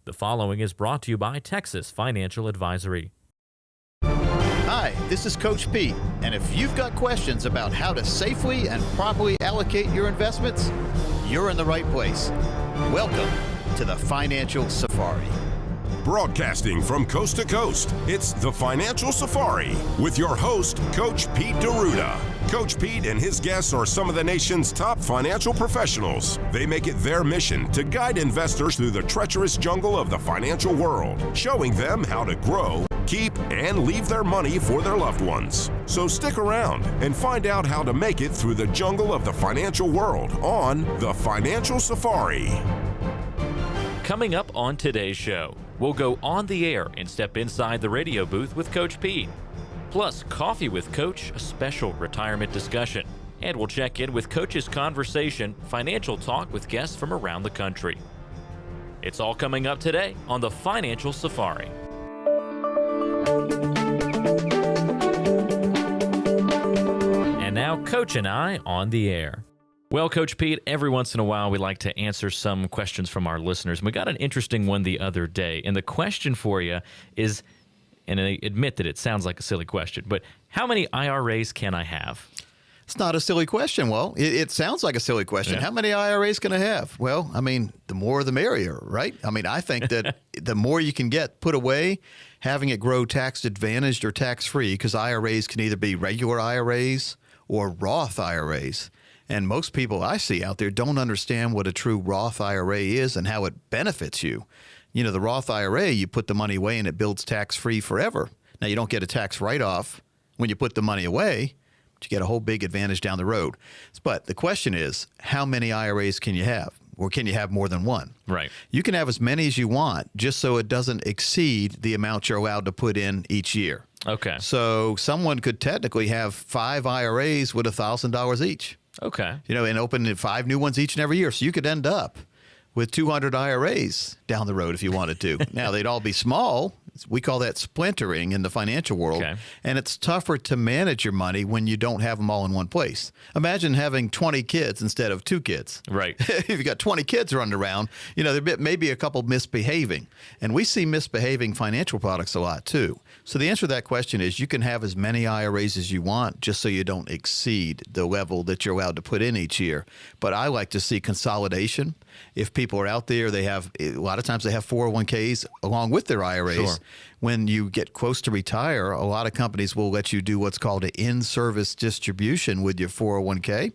The following is brought to you by Texas Financial Advisory. Hi, this is Coach Pete, and if you've got questions about how to safely and properly allocate your investments, you're in the right place. Welcome to the Financial Safari. Broadcasting from coast to coast, it's the Financial Safari with your host, Coach Pete D'Arruda. Coach Pete and his guests are some of the nation's top financial professionals. They make it their mission to guide investors through the treacherous jungle of the financial world, showing them how to grow, keep, and leave their money for their loved ones. So stick around and find out how to make it through the jungle of the financial world on the Financial Safari. Coming up on today's show, we'll go on the air and step inside the radio booth with Coach Pete. Plus, Coffee with Coach, a special retirement discussion. And we'll check in with Coach's Conversation, financial talk with guests from around the country. It's all coming up today on the Financial Safari. And now, Coach and I on the air. Well, Coach Pete, every once in a while we like to answer some questions from our listeners. We got an interesting one the other day, and the question for you is, and I admit that it sounds like a silly question, but how many IRAs can I have? It's not a silly question. Well, it sounds like a silly question. Yeah. How many IRAs can I have? Well, I mean, the more the merrier, right? I mean, I think that the more you can get put away, having it grow tax advantaged or tax free, because IRAs can either be regular IRAs or Roth IRAs. And most people I see out there don't understand what a true Roth IRA is and how it benefits you. You know, the Roth IRA, you put the money away and it builds tax-free forever. Now, you don't get a tax write-off when you put the money away, but you get a whole big advantage down the road. But the question is, how many IRAs can you have? Or can you have more than one? Right. You can have as many as you want, just so it doesn't exceed the amount you're allowed to put in each year. Okay. So someone could technically have 5 IRAs with $1,000 each. Okay. You know, and open 5 new ones each and every year. So you could end up with 200 IRAs down the road if you wanted to. Now, they'd all be small. We call that splintering in the financial world. Okay. And it's tougher to manage your money when you don't have them all in one place. Imagine having 20 kids instead of 2 kids. Right. If you got 20 kids running around, you know, there may be a couple misbehaving. And we see misbehaving financial products a lot too. So the answer to that question is you can have as many IRAs as you want, just so you don't exceed the level that you're allowed to put in each year. But I like to see consolidation. If people are out there, a lot of times they have 401ks along with their IRAs. Sure. When you get close to retire, a lot of companies will let you do what's called an in-service distribution with your 401k,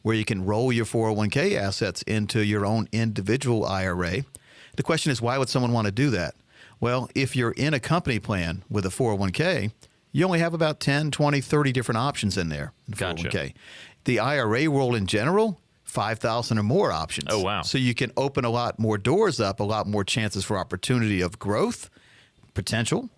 where you can roll your 401k assets into your own individual IRA. The question is, why would someone want to do that? Well, if you're in a company plan with a 401k, you only have about 10, 20, 30 different options in there in Gotcha. 401k. The IRA world in general, 5,000 or more options. Oh, wow. So you can open a lot more doors up, a lot more chances for opportunity of growth, potential.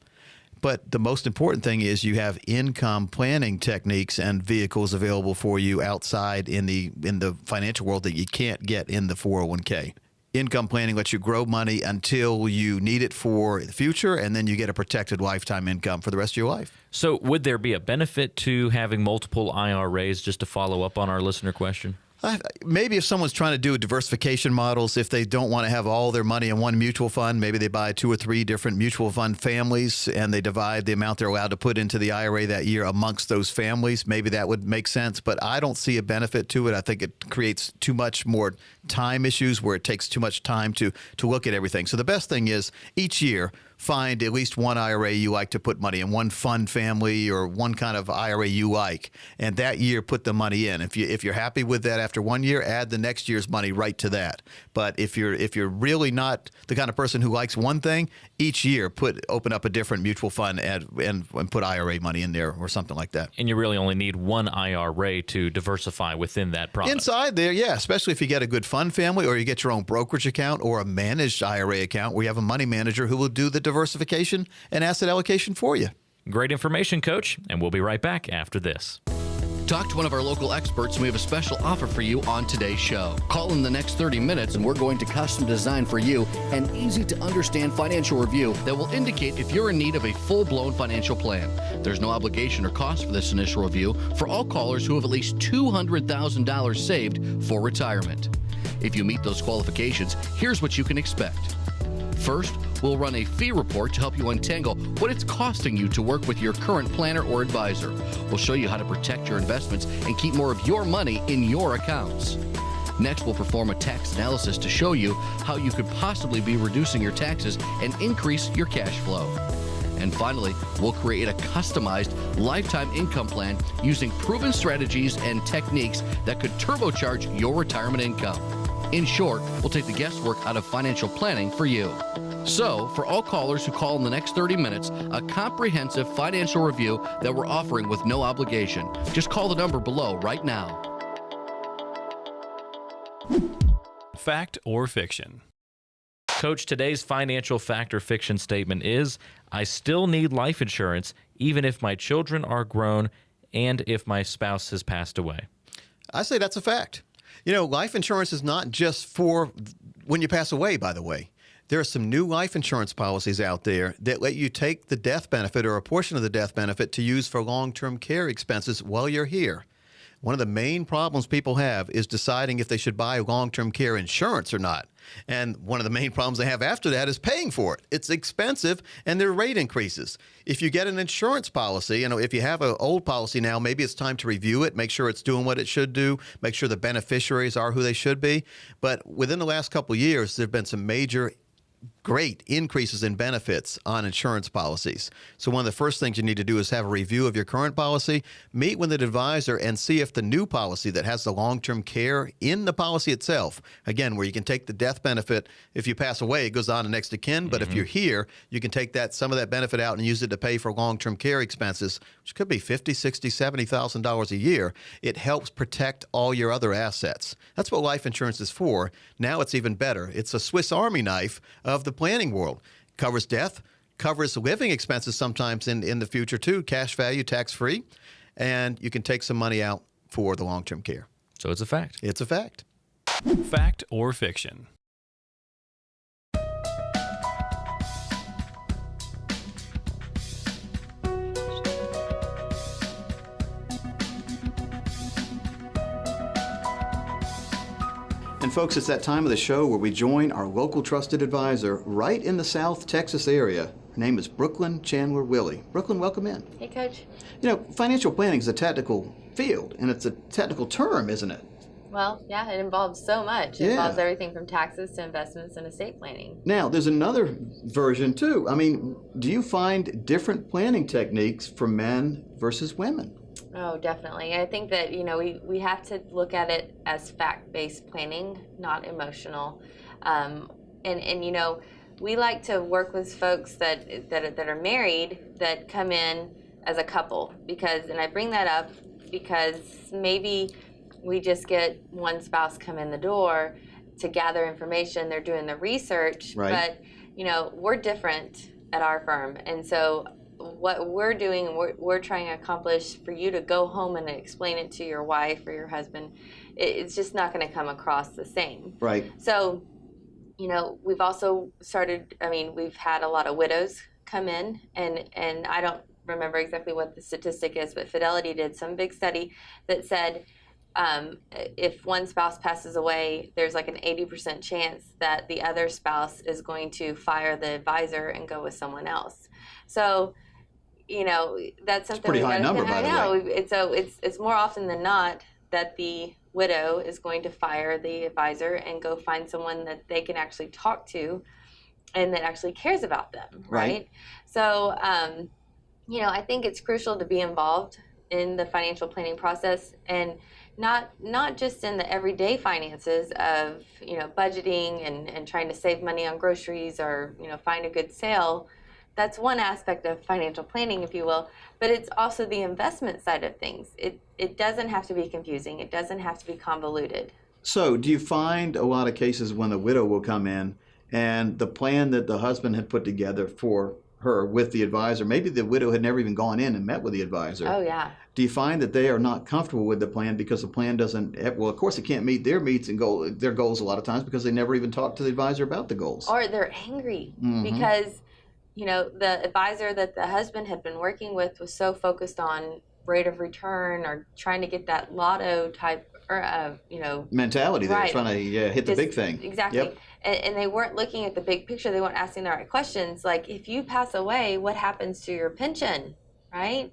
But the most important thing is you have income planning techniques and vehicles available for you outside in the financial world that you can't get in the 401k. Income planning lets you grow money until you need it for the future, and then you get a protected lifetime income for the rest of your life. So would there be a benefit to having multiple IRAs, just to follow up on our listener question? Maybe if someone's trying to do diversification models, if they don't want to have all their money in one mutual fund, maybe they buy 2 or 3 different mutual fund families and they divide the amount they're allowed to put into the IRA that year amongst those families. Maybe that would make sense, but I don't see a benefit to it. I think it creates too much more time issues where it takes too much time to look at everything. So the best thing is each year, find at least one IRA you like to put money in, one fund family or one kind of IRA you like, and that year put the money in. If you're happy with that after 1 year, add the next year's money right to that. But if you're really not the kind of person who likes one thing, each year open up a different mutual fund and put IRA money in there or something like that. And you really only need one IRA to diversify within that product. Inside there, yeah, especially if you get a good fund family or you get your own brokerage account or a managed IRA account where you have a money manager who will do the diversification and asset allocation for you. Great information, Coach, and we'll be right back after this. Talk to one of our local experts, and we have a special offer for you on today's show. Call in the next 30 minutes, and we're going to custom design for you an easy-to-understand financial review that will indicate if you're in need of a full-blown financial plan. There's no obligation or cost for this initial review for all callers who have at least $200,000 saved for retirement. If you meet those qualifications, here's what you can expect. First, we'll run a fee report to help you untangle what it's costing you to work with your current planner or advisor. We'll show you how to protect your investments and keep more of your money in your accounts. Next, we'll perform a tax analysis to show you how you could possibly be reducing your taxes and increase your cash flow. And finally, we'll create a customized lifetime income plan using proven strategies and techniques that could turbocharge your retirement income. In short, we'll take the guesswork out of financial planning for you. So, for all callers who call in the next 30 minutes, a comprehensive financial review that we're offering with no obligation. Just call the number below right now. Fact or fiction? Coach, today's financial fact or fiction statement is, I still need life insurance even if my children are grown and if my spouse has passed away. I say that's a fact. You know, life insurance is not just for when you pass away, by the way. There are some new life insurance policies out there that let you take the death benefit or a portion of the death benefit to use for long-term care expenses while you're here. One of the main problems people have is deciding if they should buy long-term care insurance or not. And one of the main problems they have after that is paying for it. It's expensive and there are rate increases. If you get an insurance policy, you know, if you have an old policy now, maybe it's time to review it, make sure it's doing what it should do, make sure the beneficiaries are who they should be. But within the last couple of years, there have been some major great increases in benefits on insurance policies. So one of the first things you need to do is have a review of your current policy, meet with an advisor, and see if the new policy that has the long-term care in the policy itself, again, where you can take the death benefit, if you pass away, it goes on to next of kin, but if you're here, you can take some of that benefit out and use it to pay for long-term care expenses, which could be $50,000, $60,000, $70,000 a year. It helps protect all your other assets. That's what life insurance is for. Now it's even better. It's a Swiss Army knife of the planning world. Covers death, covers living expenses sometimes in the future too, cash value, tax-free, and you can take some money out for the long-term care. So it's a fact. It's a fact. Fact or fiction? And folks, it's that time of the show where we join our local trusted advisor right in the South Texas area. Her name is Brooklynn, Chandler, Willy. Brooklynn, welcome in. Hey, Coach. You know, financial planning is a technical field, and it's a technical term, isn't it? Well, yeah, it involves so much. It Yeah. involves everything from taxes to investments and estate planning. Now, there's another version too. I mean, do you find different planning techniques for men versus women? Oh, definitely. I think that, we have to look at it as fact-based planning, not emotional. We like to work with folks that are married that come in as a couple and I bring that up because maybe we just get one spouse come in the door to gather information. They're doing the research, right. But, we're different at our firm. And so what we're doing, we're trying to accomplish for you to go home and explain it to your wife or your husband, it's just not going to come across the same. Right. So, we've also we've had a lot of widows come in, and I don't remember exactly what the statistic is, but Fidelity did some big study that said if one spouse passes away, there's like an 80% chance that the other spouse is going to fire the advisor and go with someone else. So, that's something. It's a pretty high number, by the way. It's more often than not that the widow is going to fire the advisor and go find someone that they can actually talk to and that actually cares about them, right? So, I think it's crucial to be involved in the financial planning process and not just in the everyday finances of, budgeting and trying to save money on groceries or, find a good sale. That's one aspect of financial planning, if you will, but it's also the investment side of things. It doesn't have to be confusing. It doesn't have to be convoluted. So do you find a lot of cases when the widow will come in and the plan that the husband had put together for her with the advisor, maybe the widow had never even gone in and met with the advisor. Oh, yeah. Do you find that they are not comfortable with the plan because the plan doesn't, well, of course it can't meet their their goals a lot of times because they never even talked to the advisor about the goals. Or they're angry because the advisor that the husband had been working with was so focused on rate of return or trying to get that lotto type, mentality. They're right. trying to hit the big thing. Exactly. Yep. and they weren't looking at the big picture. They weren't asking the right questions. Like, if you pass away, what happens to your pension, right?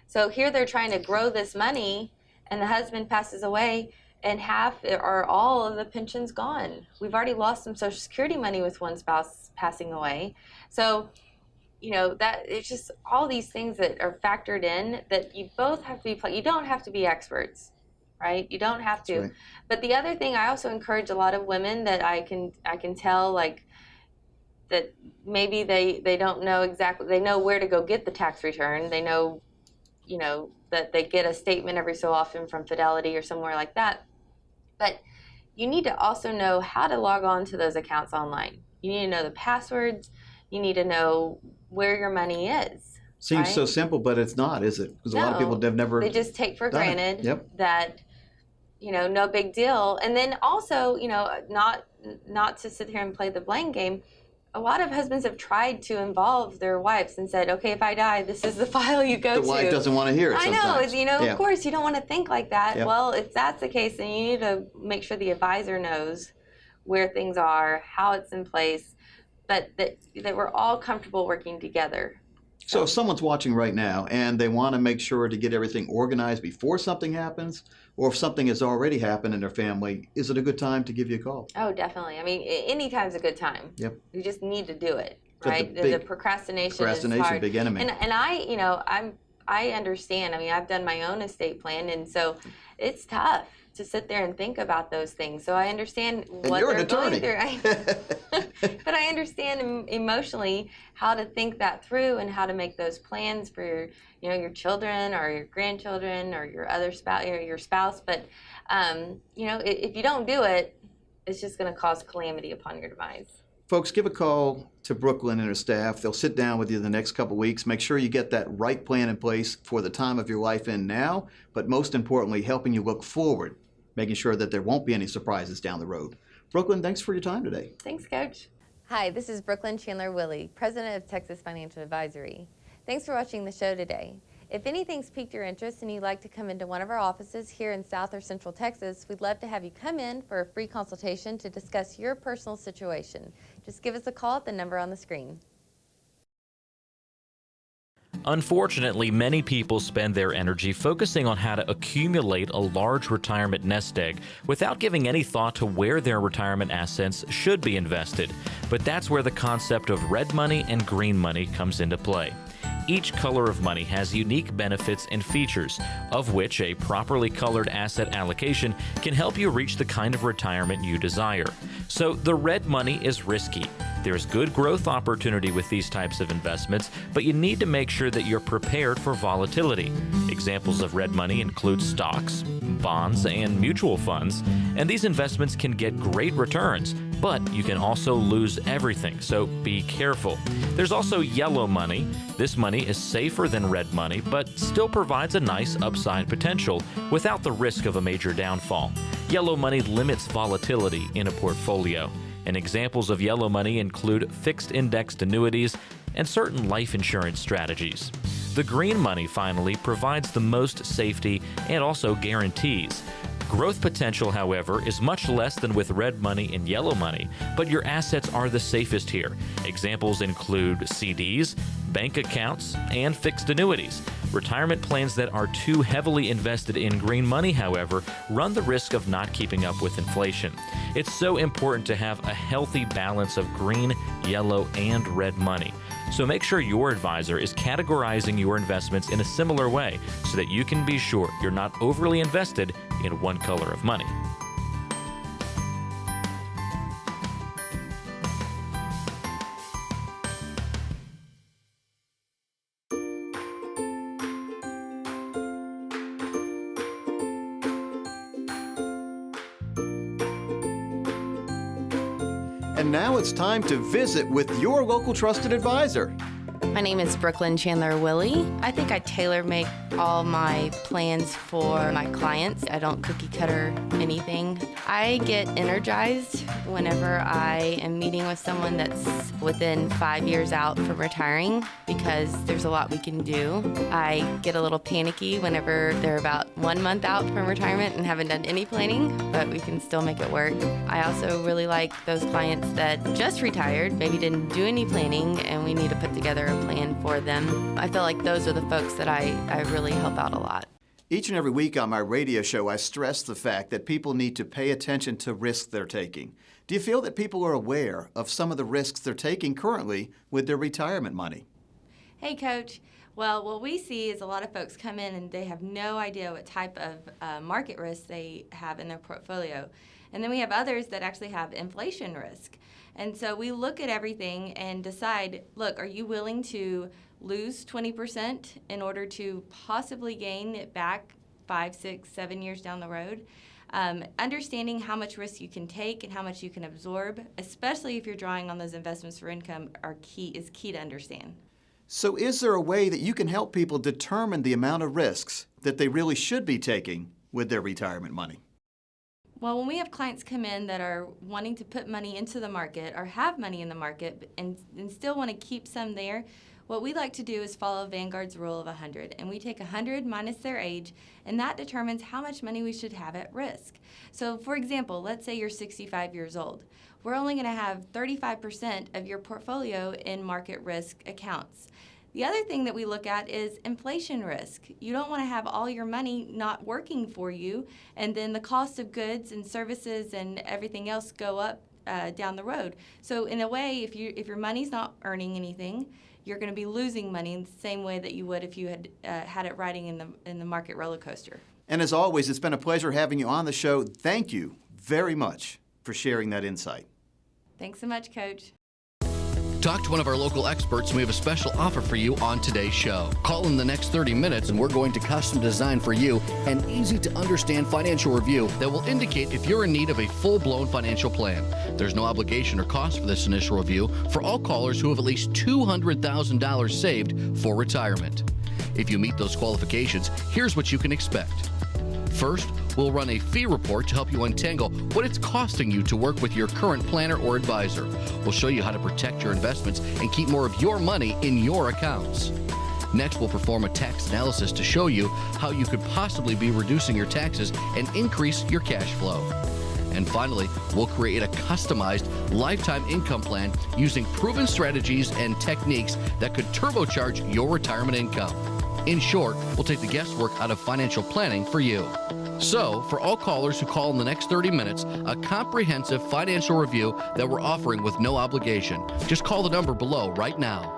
So here they're trying to grow this money, and the husband passes away, and half or all of the pension's gone. We've already lost some Social Security money with one spouse passing away. So, that it's just all these things that are factored in that you both have to be, you don't have to be experts, right? You don't have to. Right. But the other thing, I also encourage a lot of women that I can tell, like, that maybe they don't know exactly, they know where to go get the tax return. They know, that they get a statement every so often from Fidelity or somewhere like that. But you need to also know how to log on to those accounts online. You need to know the passwords. You need to know where your money is. Seems right? so simple, but it's not, is it? Because a lot of people have never. They just take for done it. granted Yep. that, no big deal. And then also, not to sit here and play the blame game. A lot of husbands have tried to involve their wives and said, okay, if I die, this is the file you go to. The wife doesn't want to hear it sometimes. I know, Yeah. Of course, you don't want to think like that. Yep. Well, if that's the case, then you need to make sure the advisor knows where things are, how it's in place, but that we're all comfortable working together. So if someone's watching right now and they want to make sure to get everything organized before something happens, or if something has already happened in their family, is it a good time to give you a call? Oh, definitely. I mean, any time's a good time. Yep. You just need to do it, But right? the The procrastination is hard. big enemy. And I understand. I mean, I've done my own estate plan, and so it's tough to sit there and think about those things. So I understand what you're an they're going attorney. through. But I understand emotionally how to think that through and how to make those plans for your children or your grandchildren or your other spouse or your spouse. But if you don't do it, it's just going to cause calamity upon your demise. Folks, give a call to Brooklynn and her staff. They'll sit down with you the next couple weeks. Make sure you get that right plan in place for the time of your life in now, but most importantly, helping you look forward, making sure that there won't be any surprises down the road. Brooklynn, thanks for your time today. Thanks, Coach. Hi, this is Brooklynn Chandler Willy, President of Texas Financial Advisory. Thanks for watching the show today. If anything's piqued your interest and you'd like to come into one of our offices here in South or Central Texas, we'd love to have you come in for a free consultation to discuss your personal situation. Just give us a call at the number on the screen. Unfortunately, many people spend their energy focusing on how to accumulate a large retirement nest egg without giving any thought to where their retirement assets should be invested. But that's where the concept of red money and green money comes into play. Each color of money has unique benefits and features, of which a properly colored asset allocation can help you reach the kind of retirement you desire. So the red money is risky. There's good growth opportunity with these types of investments, but you need to make sure that you're prepared for volatility. Examples of red money include stocks, bonds, and mutual funds, and these investments can get great returns, but you can also lose everything, so be careful. There's also yellow money. This money is safer than red money, but still provides a nice upside potential without the risk of a major downfall. Yellow money limits volatility in a portfolio, and examples of yellow money include fixed indexed annuities and certain life insurance strategies. The green money, finally, provides the most safety and also guarantees. Growth potential, however, is much less than with red money and yellow money, but your assets are the safest here. Examples include CDs, bank accounts, and fixed annuities. Retirement plans that are too heavily invested in green money, however, run the risk of not keeping up with inflation. It's so important to have a healthy balance of green, yellow, and red money. So make sure your advisor is categorizing your investments in a similar way so that you can be sure you're not overly invested in one color of money. And now it's time to visit with your local trusted advisor. My name is Brooklynn Chandler Willy. I think I tailor-make all my plans for my clients. I don't cookie cutter anything. I get energized whenever I am meeting with someone that's within 5 years out from retiring because there's a lot we can do. I get a little panicky whenever they're about 1 month out from retirement and haven't done any planning, but we can still make it work. I also really like those clients that just retired, maybe didn't do any planning, and we need to put together a plan for them. I feel like those are the folks that I really help out a lot. Each and every week on my radio show, I stress the fact that people need to pay attention to risks they're taking. Do you feel that people are aware of some of the risks they're taking currently with their retirement money? Hey, Coach. Well, what we see is a lot of folks come in and they have no idea what type of market risk they have in their portfolio. And then we have others that actually have inflation risk. And so we look at everything and decide, look, are you willing to lose 20% in order to possibly gain it back 5, 6, 7 years down the road? Understanding how much risk you can take and how much you can absorb, especially if you're drawing on those investments for income, is key to understand. So is there a way that you can help people determine the amount of risks that they really should be taking with their retirement money? Well, when we have clients come in that are wanting to put money into the market or have money in the market and still want to keep some there, what we like to do is follow Vanguard's rule of 100. And we take 100 minus their age, and that determines how much money we should have at risk. So, for example, let's say you're 65 years old. We're only going to have 35% of your portfolio in market risk accounts. The other thing that we look at is inflation risk. You don't want to have all your money not working for you, and then the cost of goods and services and everything else go up down the road. So in a way, if your money's not earning anything, you're going to be losing money in the same way that you would if you had had it riding in the market roller coaster. And as always, it's been a pleasure having you on the show. Thank you very much for sharing that insight. Thanks so much, Coach. Talk to one of our local experts, and we have a special offer for you on today's show. Call in the next 30 minutes, and we're going to custom design for you an easy-to-understand financial review that will indicate if you're in need of a full-blown financial plan. There's no obligation or cost for this initial review for all callers who have at least $200,000 saved for retirement. If you meet those qualifications, here's what you can expect. First, we'll run a fee report to help you untangle what it's costing you to work with your current planner or advisor. We'll show you how to protect your investments and keep more of your money in your accounts. Next, we'll perform a tax analysis to show you how you could possibly be reducing your taxes and increase your cash flow. And finally, we'll create a customized lifetime income plan using proven strategies and techniques that could turbocharge your retirement income. In short, we'll take the guesswork out of financial planning for you. So, for all callers who call in the next 30 minutes, a comprehensive financial review that we're offering with no obligation. Just call the number below right now.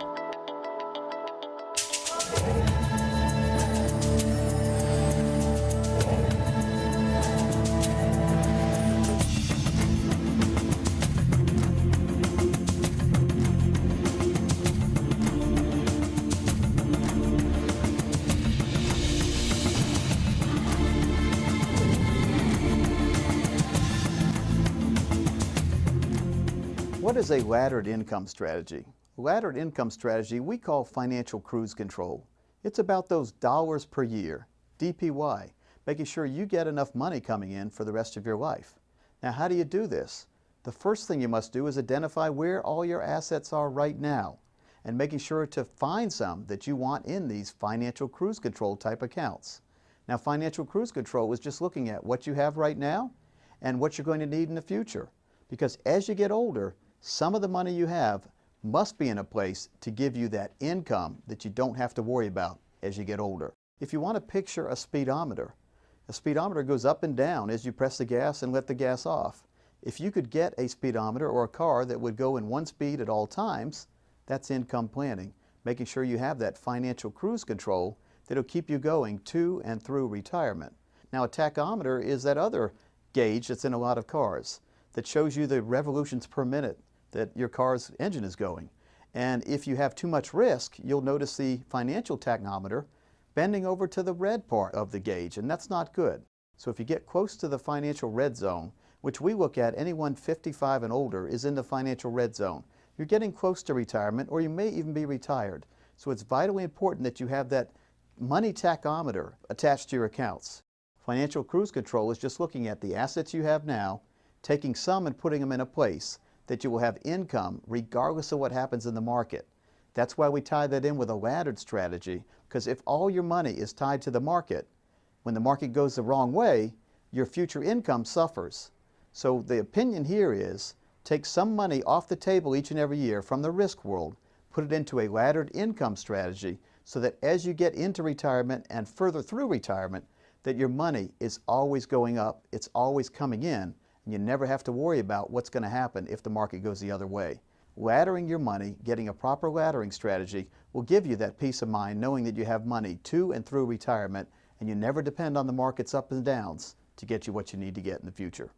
What is a laddered income strategy? Laddered income strategy we call financial cruise control. It's about those dollars per year, DPY, making sure you get enough money coming in for the rest of your life. Now, how do you do this? The first thing you must do is identify where all your assets are right now and making sure to find some that you want in these financial cruise control type accounts. Now, financial cruise control is just looking at what you have right now and what you're going to need in the future. Because as you get older, some of the money you have must be in a place to give you that income that you don't have to worry about as you get older. If you want to picture a speedometer goes up and down as you press the gas and let the gas off. If you could get a speedometer or a car that would go in one speed at all times, that's income planning, making sure you have that financial cruise control that'll keep you going to and through retirement. Now, a tachometer is that other gauge that's in a lot of cars that shows you the revolutions per minute that your car's engine is going. And if you have too much risk, you'll notice the financial tachometer bending over to the red part of the gauge, and that's not good. So if you get close to the financial red zone, which we look at, anyone 55 and older is in the financial red zone. you're getting close to retirement, or you may even be retired. So it's vitally important that you have that money tachometer attached to your accounts. Financial cruise control is just looking at the assets you have now, taking some and putting them in a place that you will have income regardless of what happens in the market. That's why we tie that in with a laddered strategy, because if all your money is tied to the market, when the market goes the wrong way, your future income suffers. So the opinion here is take some money off the table each and every year from the risk world, put it into a laddered income strategy so that as you get into retirement and further through retirement, that your money is always going up, it's always coming in, and you never have to worry about what's going to happen if the market goes the other way. Laddering your money, getting a proper laddering strategy, will give you that peace of mind knowing that you have money to and through retirement, and you never depend on the market's ups and downs to get you what you need to get in the future.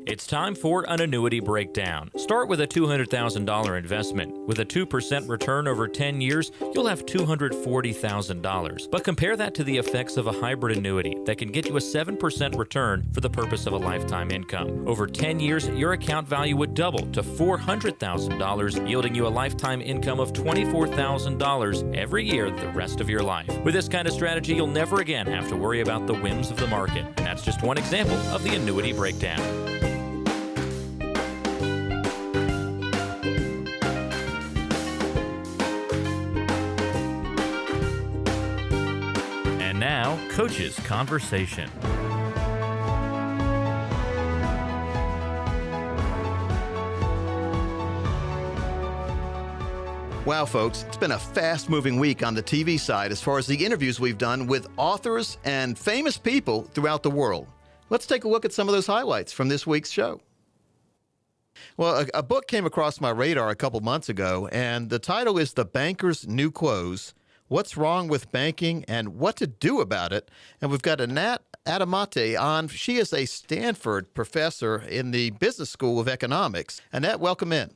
It's time for an annuity breakdown. Start with a $200,000 investment. With a 2% return over 10 years, you'll have $240,000. But compare that to the effects of a hybrid annuity that can get you a 7% return for the purpose of a lifetime income. Over 10 years, your account value would double to $400,000, yielding you a lifetime income of $24,000 every year the rest of your life. With this kind of strategy, you'll never again have to worry about the whims of the market. And that's just one example of the annuity breakdown. Now, Coach's Conversation. Wow, folks, it's been a fast-moving week on the TV side as far as the interviews we've done with authors and famous people throughout the world. Let's take a look at some of those highlights from this week's show. Well, a book came across my radar a couple months ago, and the title is The Banker's New Clothes: What's Wrong with Banking and What to Do About It. And we've got Annette Adamate on. She is a Stanford professor in the Business School of Economics. Annette, welcome in.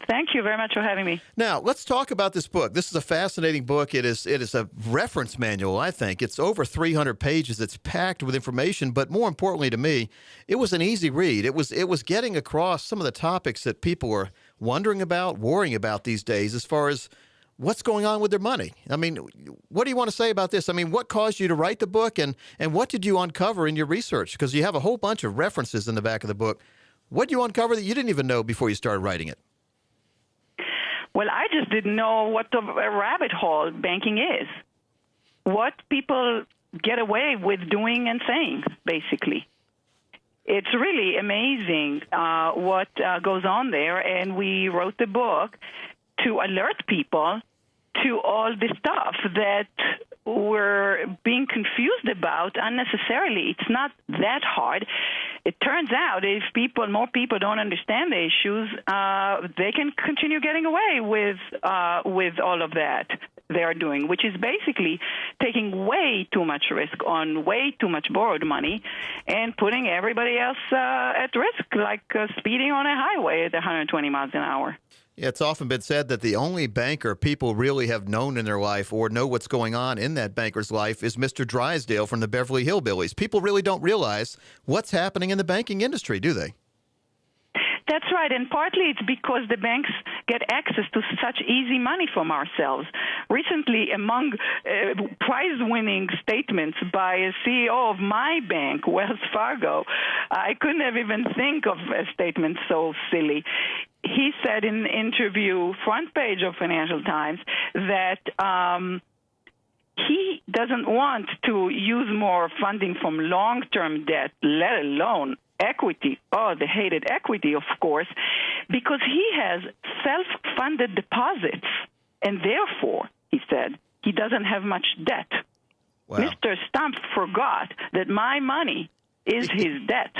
Thank you very much for having me. Now, let's talk about this book. This is a fascinating book. It is a reference manual, I think. It's over 300 pages. It's packed with information, but more importantly to me, it was an easy read. It was getting across some of the topics that people are wondering about, worrying about these days as far as what's going on with their money. I mean, what do you want to say about this? I mean, what caused you to write the book, and what did you uncover in your research? Because you have a whole bunch of references in the back of the book. What did you uncover that you didn't even know before you started writing it? Well, I just didn't know what a rabbit hole banking is. What people get away with doing and saying, basically. It's really amazing what goes on there, and we wrote the book to alert people to all the stuff that we're being confused about unnecessarily. It's not that hard. It turns out if more people don't understand the issues, they can continue getting away with all of that they are doing, which is basically taking way too much risk on way too much borrowed money and putting everybody else at risk, like speeding on a highway at 120 miles an hour. Yeah, it's often been said that the only banker people really have known in their life or know what's going on in that banker's life is Mr. Drysdale from the Beverly Hillbillies. People really don't realize what's happening in the banking industry, do they? That's right, and partly it's because the banks get access to such easy money from ourselves. Recently, among prize-winning statements by a CEO of my bank, Wells Fargo, I couldn't have even think of a statement so silly. He said in an interview, front page of Financial Times, that he doesn't want to use more funding from long-term debt, let alone equity, the hated equity, of course, because he has self-funded deposits, and therefore, he said, he doesn't have much debt. Wow. Mr. Stump forgot that my money is his debt.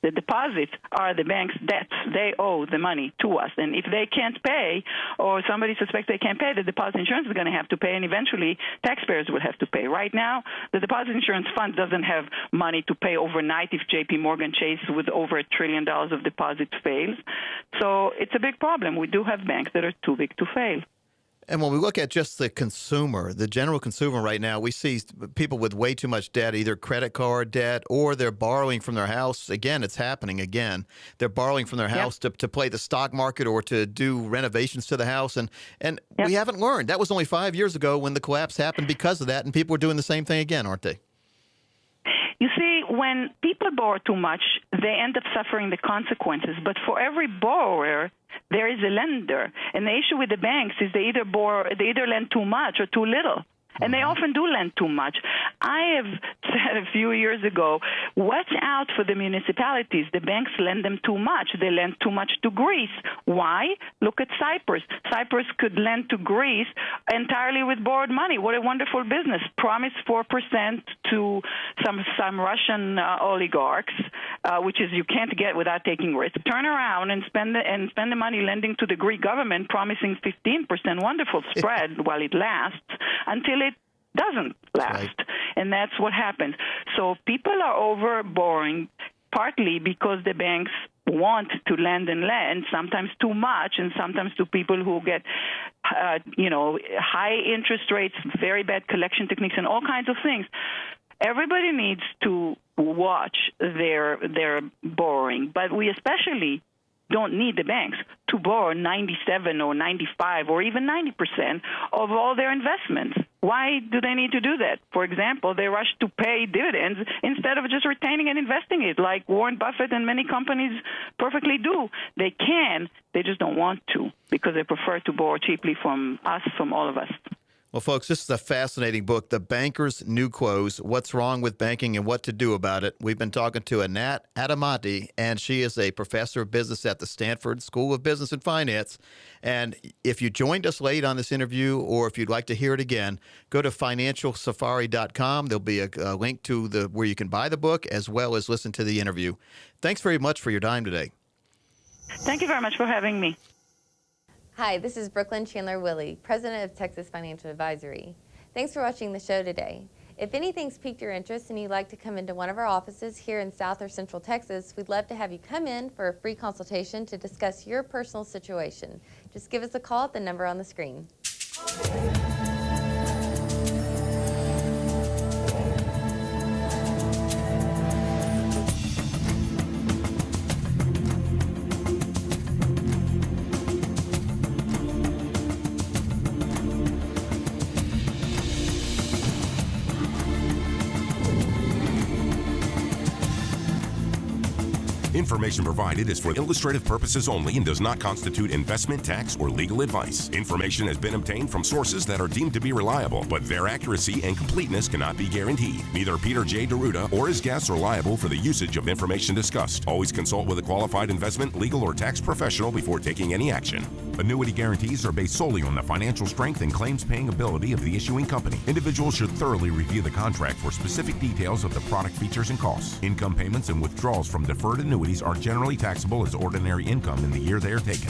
The deposits are the bank's debts. They owe the money to us. And if they can't pay, or somebody suspects they can't pay, the deposit insurance is going to have to pay, and eventually taxpayers will have to pay. Right now, the deposit insurance fund doesn't have money to pay overnight if J.P. Morgan Chase with over $1 trillion of deposits fails. So it's a big problem. We do have banks that are too big to fail. And when we look at just the consumer, the general consumer right now, we see people with way too much debt, either credit card debt or they're borrowing from their house. Again, it's happening again. They're borrowing from their house to play the stock market or to do renovations to the house. And we haven't learned. That was only 5 years ago when the collapse happened because of that. And people are doing the same thing again, aren't they? You see, when people borrow too much, they end up suffering the consequences. But for every borrower, there is a lender. And the issue with the banks is they either lend too much or too little. And they often do lend too much. I have said a few years ago, watch out for the municipalities. The banks lend them too much. They lend too much to Greece. Why? Look at Cyprus. Cyprus could lend to Greece entirely with borrowed money. What a wonderful business. Promise 4% to some Russian oligarchs, which is you can't get without taking risk. Turn around and spend the money lending to the Greek government, promising 15% wonderful spread while it lasts, until it doesn't last. Right. And that's what happens. So people are over borrowing partly because the banks want to lend and lend, sometimes too much, and sometimes to people who get, high interest rates, very bad collection techniques, and all kinds of things. Everybody needs to watch their borrowing, but we especially don't need the banks to borrow 97 or 95 or even 90% of all their investments. Why do they need to do that? For example, they rush to pay dividends instead of just retaining and investing it, like Warren Buffett and many companies perfectly do. They can, they just don't want to because they prefer to borrow cheaply from us, from all of us. Well, folks, this is a fascinating book, The Banker's New Clothes, What's Wrong with Banking and What to Do About It. We've been talking to Anat Adamati, and she is a professor of business at the Stanford School of Business and Finance. And if you joined us late on this interview or if you'd like to hear it again, go to financialsafari.com. There'll be a link to where you can buy the book as well as listen to the interview. Thanks very much for your time today. Thank you very much for having me. Hi, this is Brooklynn, Chandler, Willy, President of Texas Financial Advisory. Thanks for watching the show today. If anything's piqued your interest and you'd like to come into one of our offices here in South or Central Texas, we'd love to have you come in for a free consultation to discuss your personal situation. Just give us a call at the number on the screen. Information provided is for illustrative purposes only and does not constitute investment, tax, or legal advice. Information has been obtained from sources that are deemed to be reliable, but their accuracy and completeness cannot be guaranteed. Neither Peter J. Deruta or his guests are liable for the usage of information discussed. Always consult with a qualified investment, legal, or tax professional before taking any action. Annuity guarantees are based solely on the financial strength and claims-paying ability of the issuing company. Individuals should thoroughly review the contract for specific details of the product features and costs. Income payments and withdrawals from deferred annuities are generally taxable as ordinary income in the year they are taken.